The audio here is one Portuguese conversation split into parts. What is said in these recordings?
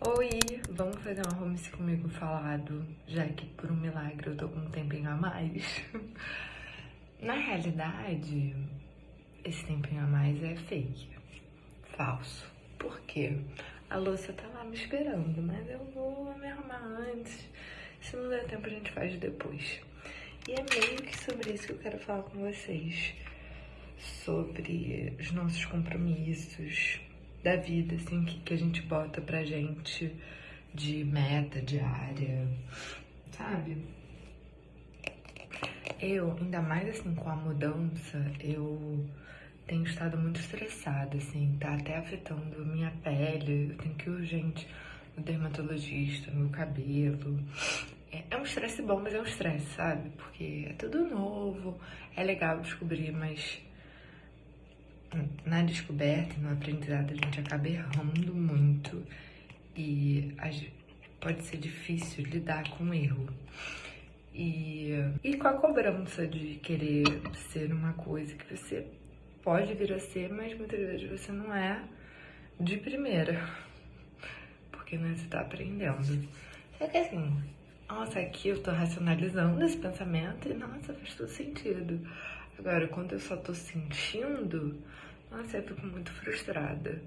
Oi, vamos fazer um arrume-se comigo falado, já que por um milagre eu tô com um tempinho a mais. Na realidade, esse tempinho a mais é fake, falso. Por quê? A louça tá lá me esperando, mas eu vou me arrumar antes. Se não der tempo, a gente faz depois. E é meio que sobre isso que eu quero falar com vocês. Sobre os nossos compromissos da vida, assim, que a gente bota pra gente de meta diária, sabe? Eu, ainda mais assim, com a mudança, eu tenho estado muito estressada, assim, tá até afetando minha pele, eu tenho que ir urgente no dermatologista, meu cabelo. É um estresse bom, mas é um estresse, sabe? Porque é tudo novo, é legal descobrir, mas na descoberta e no aprendizado a gente acaba errando muito e pode ser difícil lidar com o erro. E com a cobrança de querer ser uma coisa que você pode vir a ser, mas muitas vezes você não é de primeira, porque né, você tá aprendendo. Só que assim, nossa, aqui eu tô racionalizando esse pensamento e nossa, faz todo sentido. Agora, quando eu só tô sentindo, nossa, eu fico muito frustrada.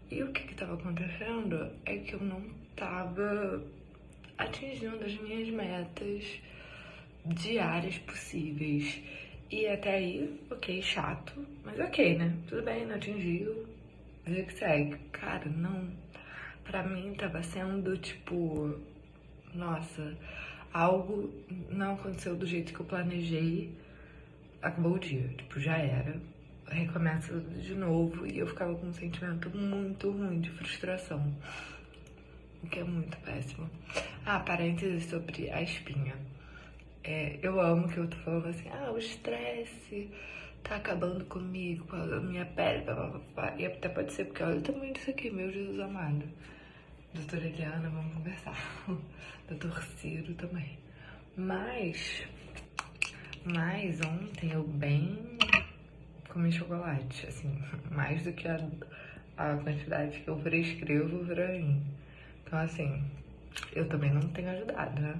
E o que tava acontecendo é que eu não tava atingindo as minhas metas diárias possíveis. E até aí, ok, chato, mas ok, né? Tudo bem, não atingiu, vida que segue. Cara, não. Pra mim tava sendo tipo, nossa, algo não aconteceu do jeito que eu planejei, acabou o dia, tipo, já era. Recomeça tudo de novo e eu ficava com um sentimento muito ruim de frustração, o que é muito péssimo. Ah, parênteses sobre a espinha. Eu amo que eu tô falando assim, o estresse tá acabando comigo, com a minha pele, blá, blá, blá, blá. E até pode ser porque olha o tamanho disso aqui, meu Jesus amado. Doutora Eliana, vamos conversar. Doutor Ciro também. Mas ontem eu bem comi chocolate, assim, mais do que a quantidade que eu prescrevo pra mim. Então, assim, eu também não tenho ajudado, né?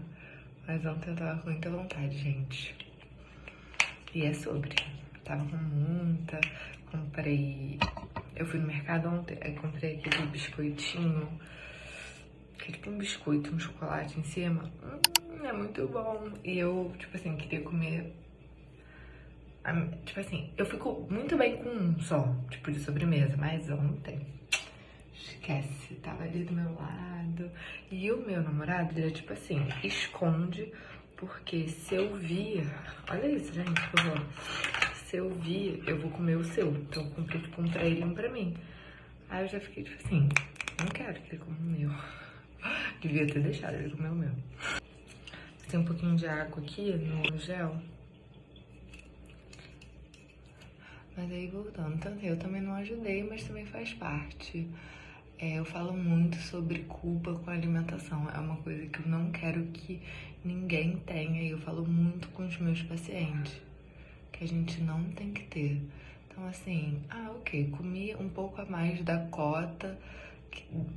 Mas ontem eu tava com muita vontade, gente. E é sobre. Tava com muita. Comprei. Eu fui no mercado ontem, aí comprei aquele biscoitinho. Que tem um biscoito, um chocolate em cima. É muito bom. E eu, tipo assim, queria comer. Tipo assim, eu fico muito bem com um só, tipo de sobremesa, mas ontem. Esquece, tava ali do meu lado. E o meu namorado, ele é tipo assim, esconde, porque se eu vir. Olha isso, gente, por favor. Se eu vir, eu vou comer o seu. Então eu comprei tipo um pra ele e um pra mim. Aí eu já fiquei tipo assim, não quero que ele coma o meu. Devia ter deixado ele comer o meu. Tem um pouquinho de água aqui no gel. Mas aí voltando, então eu também não ajudei, mas também faz parte. Eu falo muito sobre culpa com a alimentação. É uma coisa que eu não quero que ninguém tenha. E eu falo muito com os meus pacientes. Que a gente não tem que ter. Então assim, ok, comi um pouco a mais da cota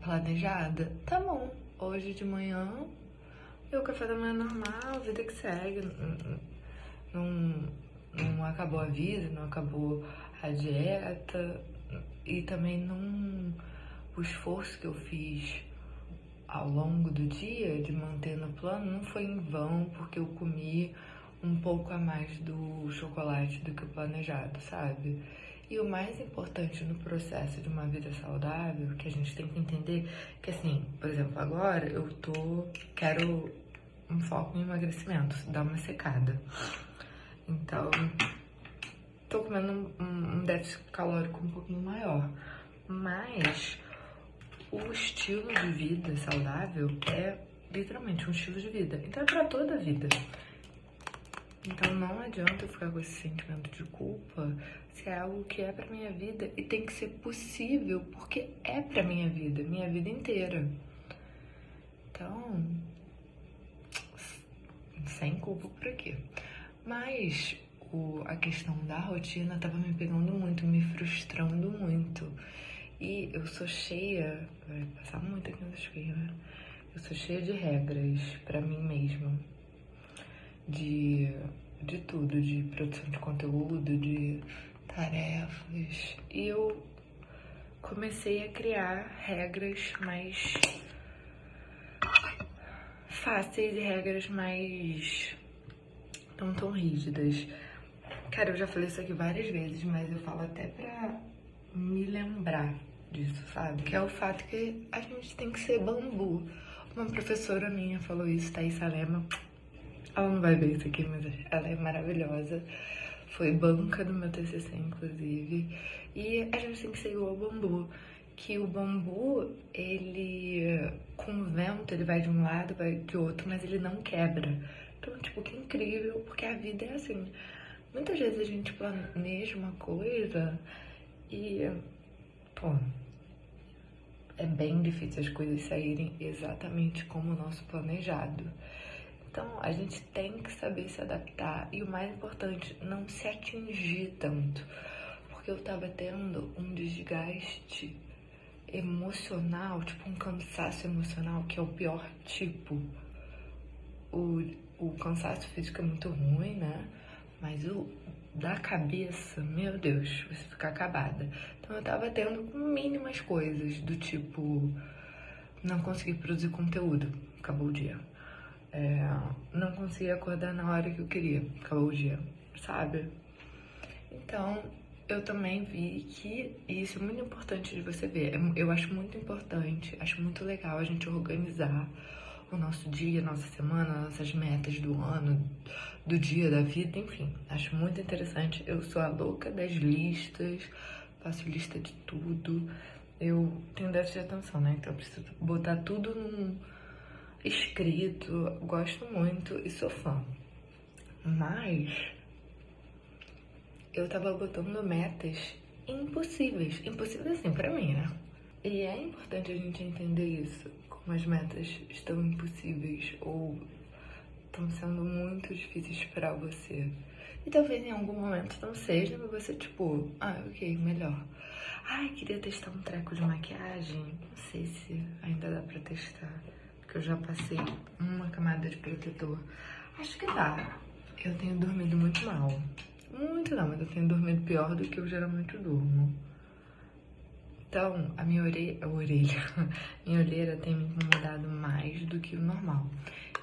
planejada. Tá bom, hoje de manhã, o café da manhã normal, vida que segue. Não acabou a vida, não acabou a dieta. E também não... O esforço que eu fiz ao longo do dia de manter no plano não foi em vão, porque eu comi um pouco a mais do chocolate do que o planejado, sabe? E o mais importante no processo de uma vida saudável, que a gente tem que entender, que assim, por exemplo, agora eu quero um foco em emagrecimento, dar uma secada. Então, tô comendo um déficit calórico um pouquinho maior, mas o estilo de vida saudável é literalmente um estilo de vida. Então é pra toda a vida. Então não adianta eu ficar com esse sentimento de culpa se é algo que é pra minha vida e tem que ser possível porque é pra minha vida inteira. Então, sem culpa por quê? Mas a questão da rotina tava me pegando muito, me frustrando muito. E eu sou cheia, vai passar muito aqui nessa espinha, né? Eu sou cheia de regras pra mim mesma. De tudo, de produção de conteúdo, de tarefas. E eu comecei a criar regras mais fáceis e regras mais não tão rígidas. Cara, eu já falei isso aqui várias vezes, mas eu falo até pra me lembrar disso, sabe? Que é o fato que a gente tem que ser bambu. Uma professora minha falou isso, Thaís Salema. Ela não vai ver isso aqui, mas ela é maravilhosa. Foi banca do meu TCC, inclusive. E a gente tem que ser igual ao bambu. Que o bambu, ele, com o vento, ele vai de um lado, vai de outro, mas ele não quebra. Então, tipo, que incrível, porque a vida é assim. Muitas vezes a gente planeja uma coisa e, pô, é bem difícil as coisas saírem exatamente como o nosso planejado. Então, a gente tem que saber se adaptar e o mais importante, não se atingir tanto. Porque eu tava tendo um desgaste emocional, tipo um cansaço emocional, que é o pior tipo. O cansaço físico é muito ruim, né? Mas o da cabeça, meu Deus, você fica acabada. Então eu tava tendo mínimas coisas, do tipo, não consegui produzir conteúdo, acabou o dia. Não consegui acordar na hora que eu queria, acabou o dia, sabe? Então, eu também vi que isso é muito importante de você ver. Eu acho muito importante, acho muito legal a gente organizar o nosso dia, nossa semana, nossas metas do ano, do dia, da vida, enfim. Acho muito interessante. Eu sou a louca das listas, faço lista de tudo. Eu tenho déficit de atenção, né? Então eu preciso botar tudo num escrito. Gosto muito e sou fã. Mas eu tava botando metas impossíveis. Impossíveis assim, pra mim, né? E é importante a gente entender isso. Como as metas estão impossíveis ou estão sendo muito difíceis pra você. E talvez em algum momento não seja, mas você tipo, ok, melhor. Ai, queria testar um treco de maquiagem. Não sei se ainda dá pra testar. Porque eu já passei uma camada de protetor. Acho que dá. Eu tenho dormido muito mal. Muito não, mas eu tenho dormido pior do que eu geralmente durmo. Então, a minha minha olheira tem me incomodado mais do que o normal.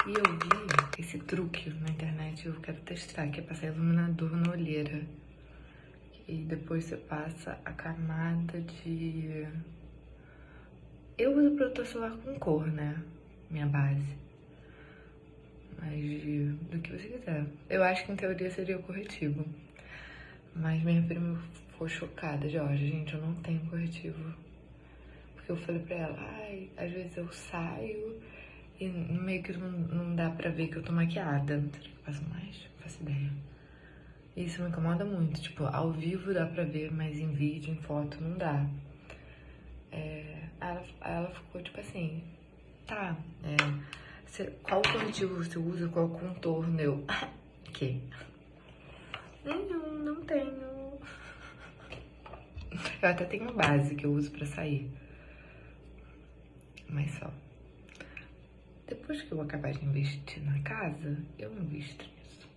E eu vi esse truque na internet, eu quero testar, que é passar iluminador na olheira. E depois você passa a camada de... Eu uso protetor solar com cor, né? Minha base. Mas do que você quiser. Eu acho que em teoria seria o corretivo. Mas minha prima ficou chocada, Jorge. Gente, eu não tenho corretivo. Porque eu falei pra ela, às vezes eu saio e meio que não dá pra ver que eu tô maquiada. Será que eu faço mais? Não faço ideia. Isso me incomoda muito. Tipo, ao vivo dá pra ver, mas em vídeo, em foto, não dá. Ela ficou tipo assim, tá, qual corretivo você usa, qual contorno? Eu, que? Nenhum, não tenho. Eu até tenho base que eu uso pra sair. Mas só. Depois que eu acabar de investir na casa, eu invisto nisso.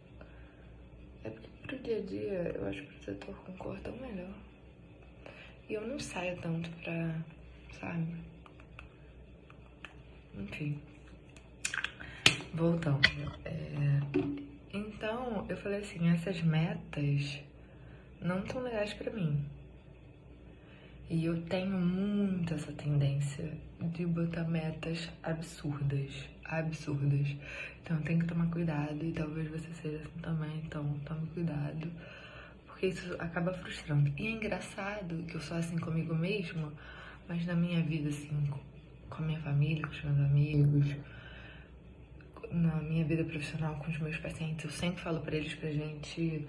É porque pro dia a dia eu acho o protetor com cor tão melhor. E eu não saio tanto pra, sabe? Enfim. Voltando. Então, eu falei assim, essas metas não tão legais pra mim. E eu tenho muito essa tendência de botar metas absurdas. Então tem que tomar cuidado e talvez você seja assim também, então tome cuidado. Porque isso acaba frustrando. E é engraçado que eu sou assim comigo mesma, mas na minha vida, assim, com a minha família, com os meus amigos, na minha vida profissional com os meus pacientes, eu sempre falo pra eles pra gente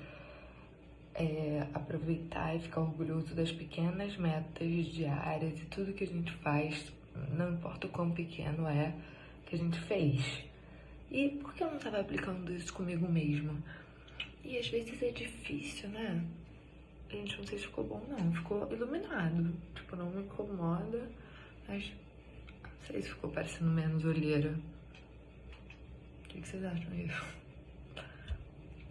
aproveitar e ficar orgulhoso das pequenas metas diárias e tudo que a gente faz, não importa o quão pequeno é, que a gente fez. E por que eu não estava aplicando isso comigo mesma? E às vezes é difícil, né? Gente, não sei se ficou bom, não. Ficou iluminado. Tipo, não me incomoda, mas não sei se ficou parecendo menos olheira. O que vocês acham disso?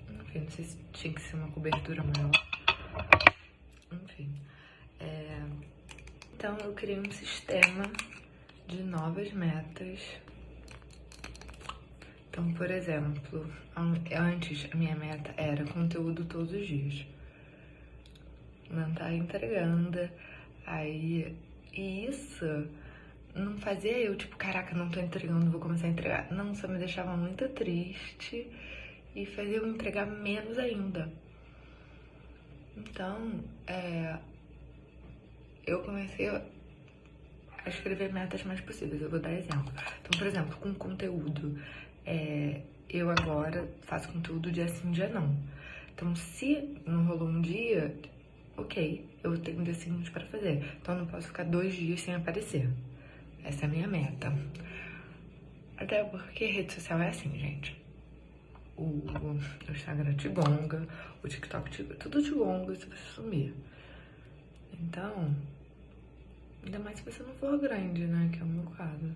Enfim, não sei se tinha que ser uma cobertura maior. Enfim. Então, eu criei um sistema de novas metas. Então, por exemplo, antes a minha meta era conteúdo todos os dias. Não tá entregando. Aí, e isso não fazia eu, tipo, caraca, não tô entregando, vou começar a entregar. Não, só me deixava muito triste e fazia eu entregar menos ainda. Então, eu comecei a escrever metas mais possíveis. Eu vou dar exemplo. Então, por exemplo, com conteúdo, eu agora faço conteúdo dia sim, dia não. Então, se não rolou um dia, ok, eu tenho dia seguinte para fazer. Então, eu não posso ficar 2 dias sem aparecer. Essa é a minha meta. Até porque rede social é assim, gente. O Instagram te gonga, o TikTok tudo te gonga se você sumir. Então, ainda mais se você não for grande, né? Que é o meu caso.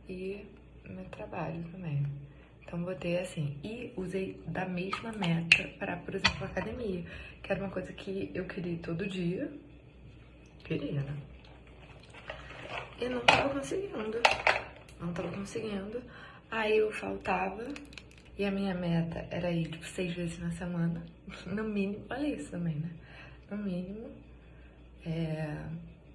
E meu trabalho também. Então, botei assim. E usei da mesma meta para, por exemplo, a academia. Que era uma coisa que eu queria ir todo dia. Queria, né? E não tava conseguindo. Não tava conseguindo. Aí eu faltava. E a minha meta era ir, tipo, 6 vezes na semana. No mínimo. Olha isso também, né? No mínimo.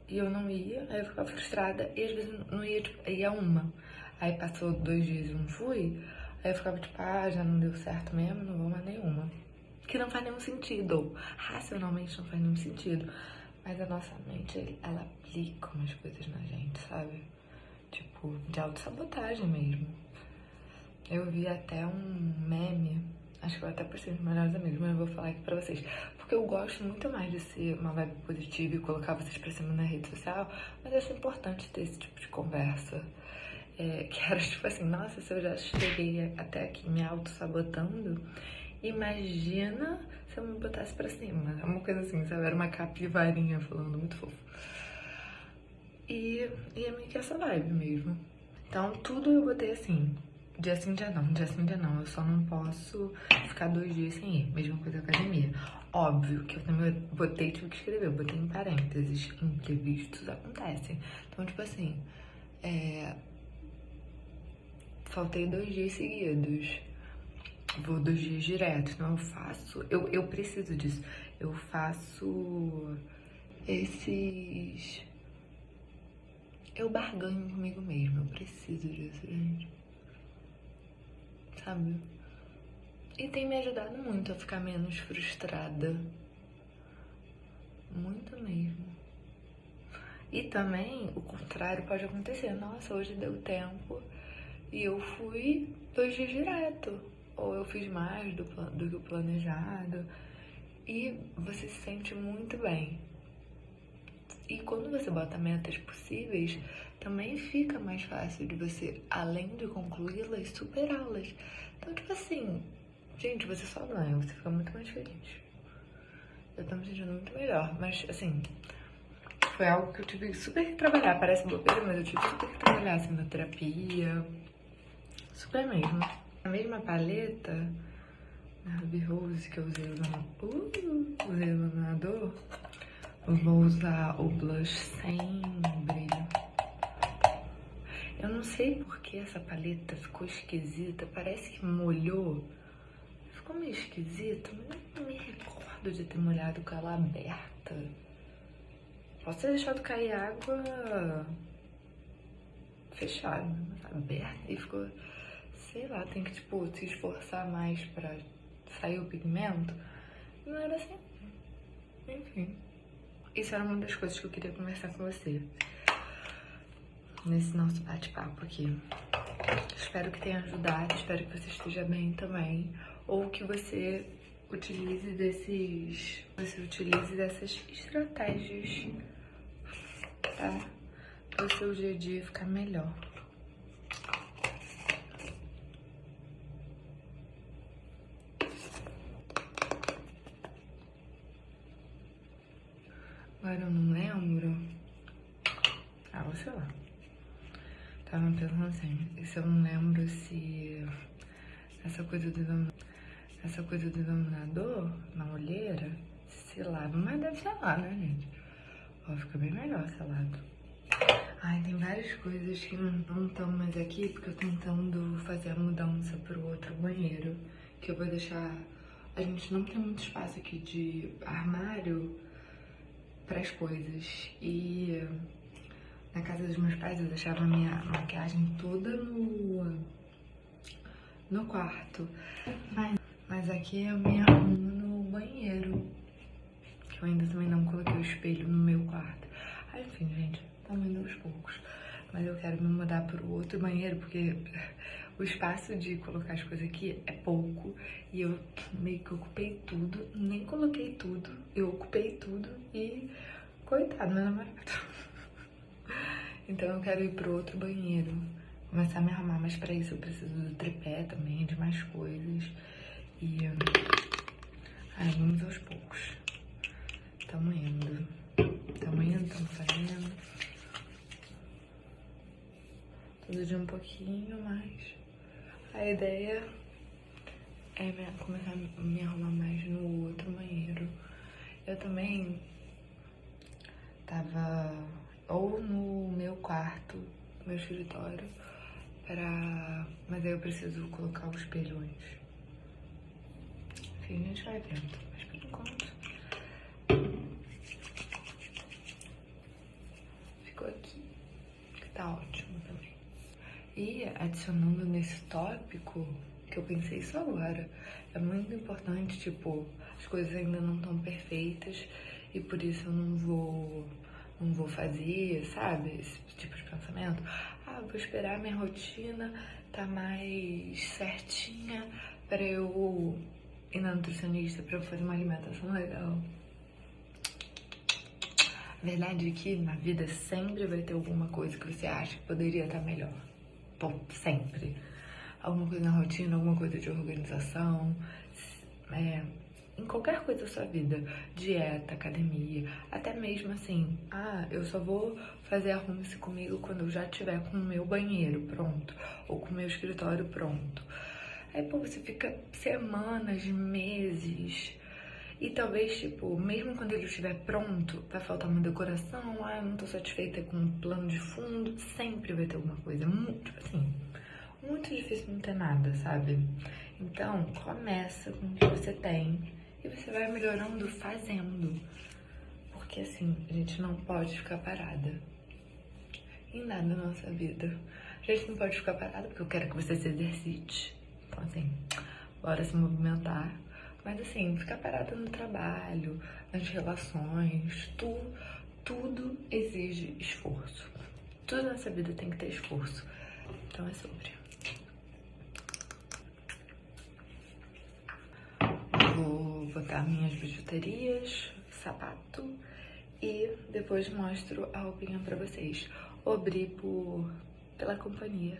E eu não ia, aí eu ficava frustrada. E às vezes não ia, tipo, ia uma. Aí passou 2 dias e não fui. Aí eu ficava tipo, já não deu certo mesmo, não vou mais nenhuma. Que não faz nenhum sentido. Racionalmente não faz nenhum sentido. Mas a nossa mente, ela aplica umas coisas na gente, sabe? Tipo, de autossabotagem mesmo. Eu vi até um meme, acho que eu até postei nos melhores amigos, mas eu vou falar aqui pra vocês. Porque eu gosto muito mais de ser uma vibe positiva e colocar vocês pra cima na rede social, mas acho importante ter esse tipo de conversa. Que era tipo assim, nossa, se eu já cheguei até aqui me auto-sabotando, imagina se eu me botasse pra cima. É uma coisa assim, sabe? Era uma capivarinha falando, muito fofo. E é meio que essa vibe mesmo. Então, tudo eu botei assim, dia sim, dia não, dia sim, dia não. Eu só não posso ficar 2 dias sem ir, mesma coisa com a academia. Óbvio que eu também botei, tive que escrever, eu botei em parênteses, imprevistos acontecem. Então, tipo assim, faltei 2 dias seguidos. Vou 2 dias direto, então eu faço, eu preciso disso. Eu faço esses... Eu barganho comigo mesma, eu preciso disso, gente. Sabe? E tem me ajudado muito a ficar menos frustrada. Muito mesmo. E também, o contrário pode acontecer. Nossa, hoje deu tempo e eu fui 2 dias direto. Ou eu fiz mais do que o planejado. E você se sente muito bem. E quando você bota metas possíveis, também fica mais fácil de você, além de concluí-las, superá-las. Então, tipo assim, gente, você só ganha, você fica muito mais feliz. Eu tô me sentindo muito melhor, mas assim, foi algo que eu tive super que trabalhar. Parece bobeira, mas eu tive super que trabalhar, assim, na terapia. Super mesmo. A mesma paleta, a Ruby Rose que eu usei no iluminador, eu vou usar o blush sem brilho. Eu não sei porque essa paleta ficou esquisita, parece que molhou. Ficou meio esquisito, mas eu não me recordo de ter molhado com ela aberta. Posso ter deixado cair água fechada, mas aberta e ficou... Sei lá, tem que, tipo, se esforçar mais pra sair o pigmento. Não era assim. Enfim. Isso era uma das coisas que eu queria conversar com você nesse nosso bate-papo aqui. Espero que tenha ajudado, espero que você esteja bem também. Ou que você utilize dessas estratégias, tá? Para o seu dia a dia ficar melhor. Tava pensando assim, e se eu não lembro se essa coisa do iluminador na olheira se lava, mas deve ser lá, né, gente? Ó, fica bem melhor selado. Ai, tem várias coisas que não estão mais aqui, porque eu tô tentando fazer a mudança pro outro banheiro, que eu vou deixar... A gente não tem muito espaço aqui de armário pras coisas, e na casa dos meus pais eu deixava a minha maquiagem toda no quarto, mas aqui eu me arrumo no banheiro, que eu ainda também não coloquei o espelho no meu quarto. Aí, enfim, gente, estamos indo aos poucos. Mas eu quero me mudar pro outro banheiro, porque o espaço de colocar as coisas aqui é pouco. E eu meio que ocupei tudo, nem coloquei tudo. Eu ocupei tudo e... Coitado, meu namorado. Então eu quero ir pro outro banheiro, começar a me arrumar. Mas pra isso eu preciso do tripé também, de mais coisas. E... Ai, vamos aos poucos. Tamo indo, tamo fazendo. Todo dia um pouquinho, mas a ideia é começar a me arrumar mais no outro banheiro. Eu também tava ou no meu quarto, meu escritório, mas aí eu preciso colocar o espelho antes. Enfim, a gente vai vendo, mas por enquanto ficou aqui, que tá ótimo também. E adicionando nesse tópico, que eu pensei isso agora, é muito importante, tipo, as coisas ainda não estão perfeitas e por isso eu não vou fazer, sabe, esse tipo de pensamento. Ah, vou esperar minha rotina tá mais certinha pra eu ir na nutricionista, pra eu fazer uma alimentação legal. A verdade é que na vida sempre vai ter alguma coisa que você acha que poderia estar melhor. Bom, sempre. Alguma coisa na rotina, alguma coisa de organização, em qualquer coisa da sua vida, dieta, academia, até mesmo assim, eu só vou fazer arrume-se comigo quando eu já tiver com o meu banheiro pronto, ou com o meu escritório pronto. Aí, pô, você fica semanas, meses, e talvez, tipo, mesmo quando ele estiver pronto, vai faltar uma decoração, eu não tô satisfeita com o plano de fundo, sempre vai ter alguma coisa, muito, assim, muito difícil não ter nada, sabe? Então, começa com o que você tem e você vai melhorando fazendo. Porque, assim, a gente não pode ficar parada em nada na nossa vida. A gente não pode ficar parada porque eu quero que você se exercite. Então, assim, bora se movimentar. Mas, assim, ficar parada no trabalho, nas relações, tudo exige esforço. Tudo nessa vida tem que ter esforço. Então, é sobre. Vou botar minhas bijuterias, sapato e depois mostro a roupinha pra vocês. Obrigado pela companhia.